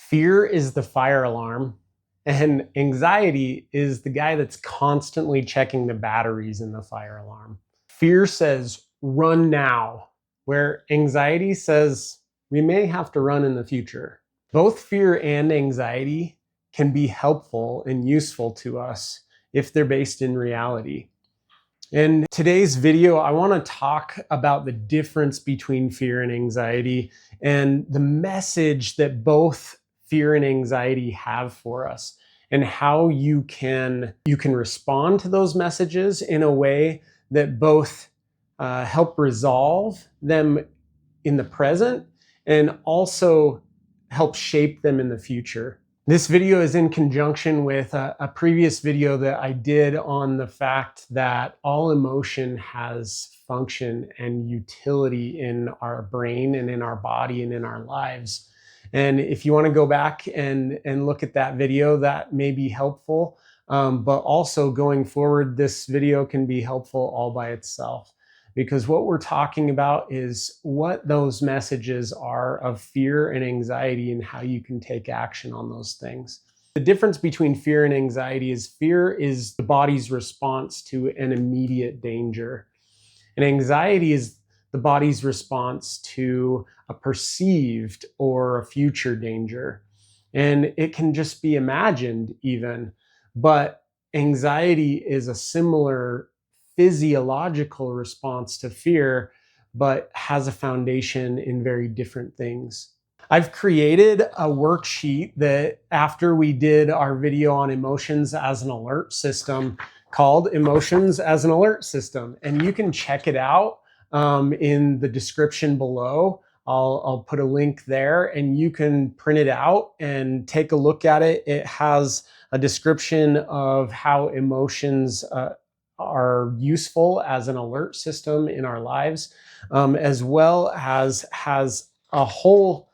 Fear is the fire alarm, and anxiety is the guy that's constantly checking the batteries in the fire alarm. Fear says, run now, where anxiety says, we may have to run in the future. Both fear and anxiety can be helpful and useful to us if they're based in reality. In today's video, I want to talk about the difference between fear and anxiety and the message that both fear and anxiety have for us, and how you can respond to those messages in a way that both help resolve them in the present and also help shape them in the future. This video is in conjunction with a previous video that I did on the fact that all emotion has function and utility in our brain and in our body and in our lives. And if you want to go back and look at that video, that may be helpful. But also going forward, this video can be helpful all by itself, because what we're talking about is what those messages are of fear and anxiety and how you can take action on those things. The difference between fear and anxiety is fear is the body's response to an immediate danger, and anxiety is the body's response to a perceived or a future danger. And it can just be imagined even, but anxiety is a similar physiological response to fear, but has a foundation in very different things. I've created a worksheet that, after we did our video on emotions as an alert system, called Emotions as an Alert System. And you can check it out in the description below. I'll put a link there and you can print it out and take a look at it. It has a description of how emotions are useful as an alert system in our lives, as well as has a whole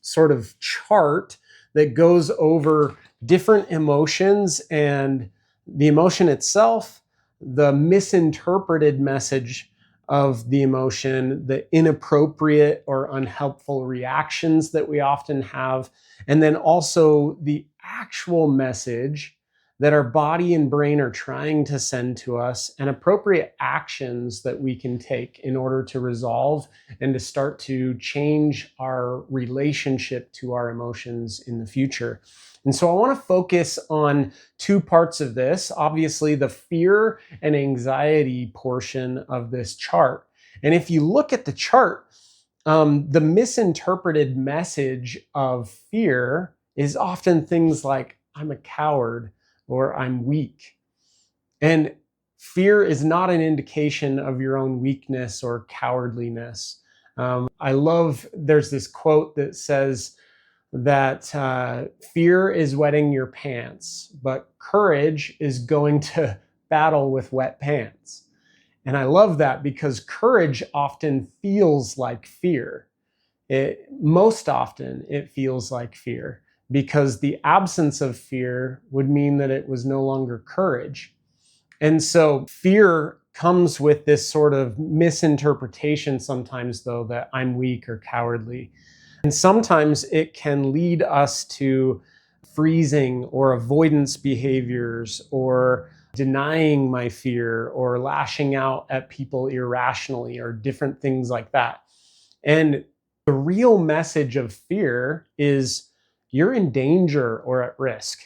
sort of chart that goes over different emotions and the emotion itself, the misinterpreted message of the emotion, the inappropriate or unhelpful reactions that we often have, and then also the actual message that our body and brain are trying to send to us, and appropriate actions that we can take in order to resolve and to start to change our relationship to our emotions in the future. And so I want to focus on two parts of this. Obviously, the fear and anxiety portion of this chart. And if you look at the chart, the misinterpreted message of fear is often things like, I'm a coward, or I'm weak. And fear is not an indication of your own weakness or cowardliness. There's this quote that says that fear is wetting your pants, but courage is going to battle with wet pants. And I love that, because courage often feels like fear. Most often it feels like fear, because the absence of fear would mean that it was no longer courage. And so fear comes with this sort of misinterpretation sometimes, though, that I'm weak or cowardly. And sometimes it can lead us to freezing or avoidance behaviors, or denying my fear, or lashing out at people irrationally, or different things like that. And the real message of fear is you're in danger or at risk,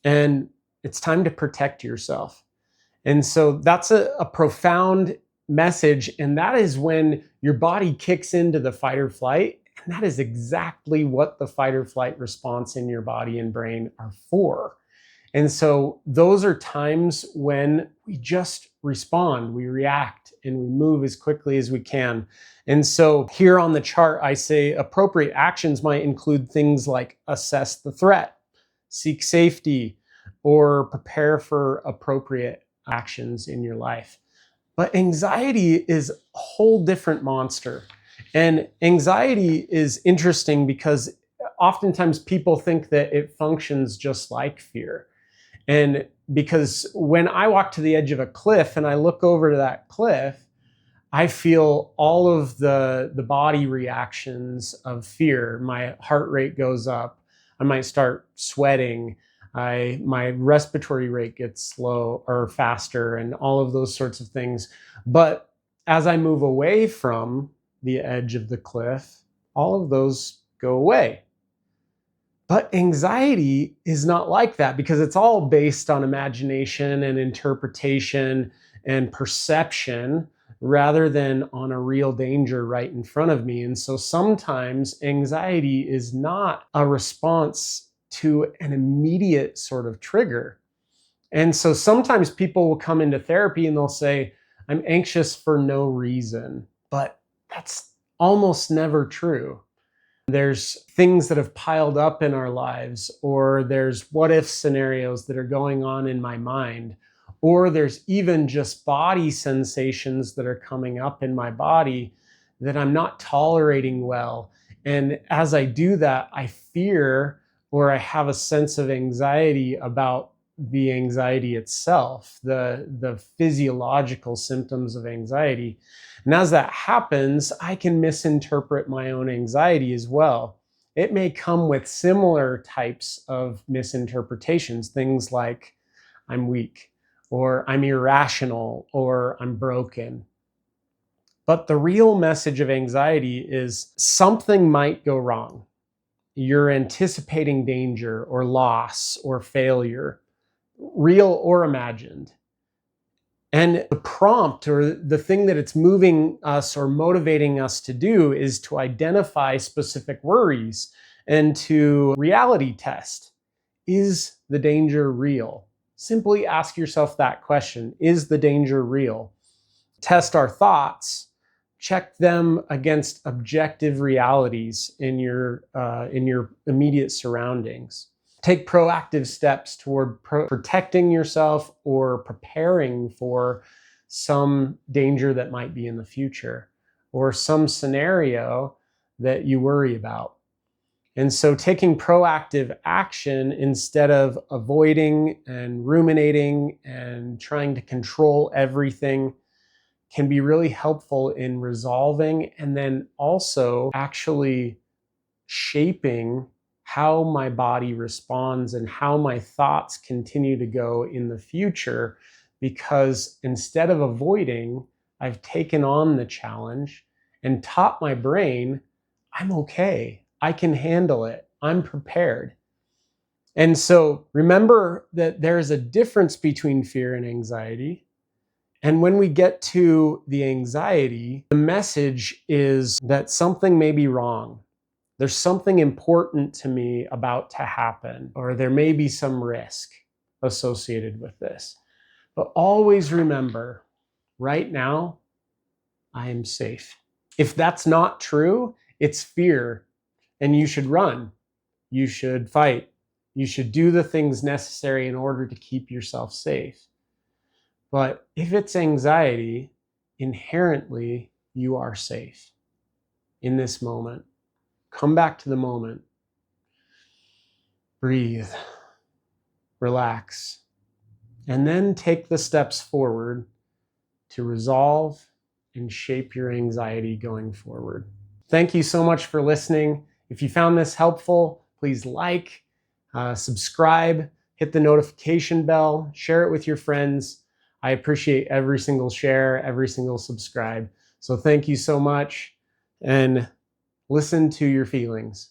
and it's time to protect yourself. And so that's a profound message, and that is when your body kicks into the fight or flight, and that is exactly what the fight or flight response in your body and brain are for. And so those are times when we just respond, we react, and we move as quickly as we can. And so here on the chart, I say appropriate actions might include things like assess the threat, seek safety, or prepare for appropriate actions in your life. But anxiety is a whole different monster. And anxiety is interesting because oftentimes people think that it functions just like fear. And because when I walk to the edge of a cliff and I look over to that cliff, I feel all of the body reactions of fear. My heart rate goes up. I might start sweating. My respiratory rate gets slow or faster, and all of those sorts of things. But as I move away from the edge of the cliff, all of those go away. But anxiety is not like that, because it's all based on imagination and interpretation and perception rather than on a real danger right in front of me. And so sometimes anxiety is not a response to an immediate sort of trigger. And so sometimes people will come into therapy and they'll say, I'm anxious for no reason. But that's almost never true. There's things that have piled up in our lives, or there's what if scenarios that are going on in my mind, or there's even just body sensations that are coming up in my body that I'm not tolerating well. And as I do that, I fear, or I have a sense of anxiety about the anxiety itself, the physiological symptoms of anxiety. And as that happens, I can misinterpret my own anxiety as well. It may come with similar types of misinterpretations, things like I'm weak, or I'm irrational, or I'm broken. But the real message of anxiety is something might go wrong. You're anticipating danger or loss or failure, real or imagined. And the prompt, or the thing that it's moving us or motivating us to do, is to identify specific worries and to reality test. Is the danger real? Simply ask yourself that question. Is the danger real? Test our thoughts. Check them against objective realities in your immediate surroundings. Take proactive steps toward protecting yourself or preparing for some danger that might be in the future, or some scenario that you worry about. And so taking proactive action instead of avoiding and ruminating and trying to control everything can be really helpful in resolving, and then also actually shaping how my body responds and how my thoughts continue to go in the future. Because instead of avoiding, I've taken on the challenge and taught my brain, I'm okay. I can handle it. I'm prepared. And so remember that there's a difference between fear and anxiety. And when we get to the anxiety, the message is that something may be wrong. There's something important to me about to happen, or there may be some risk associated with this. But always remember, right now, I am safe. If that's not true, it's fear, and you should run. You should fight. You should do the things necessary in order to keep yourself safe. But if it's anxiety, inherently, you are safe in this moment. Come back to the moment. Breathe. Relax. And then take the steps forward to resolve and shape your anxiety going forward. Thank you so much for listening. If you found this helpful, please like, subscribe, hit the notification bell, share it with your friends. I appreciate every single share, every single subscribe. So thank you so much, and listen to your feelings.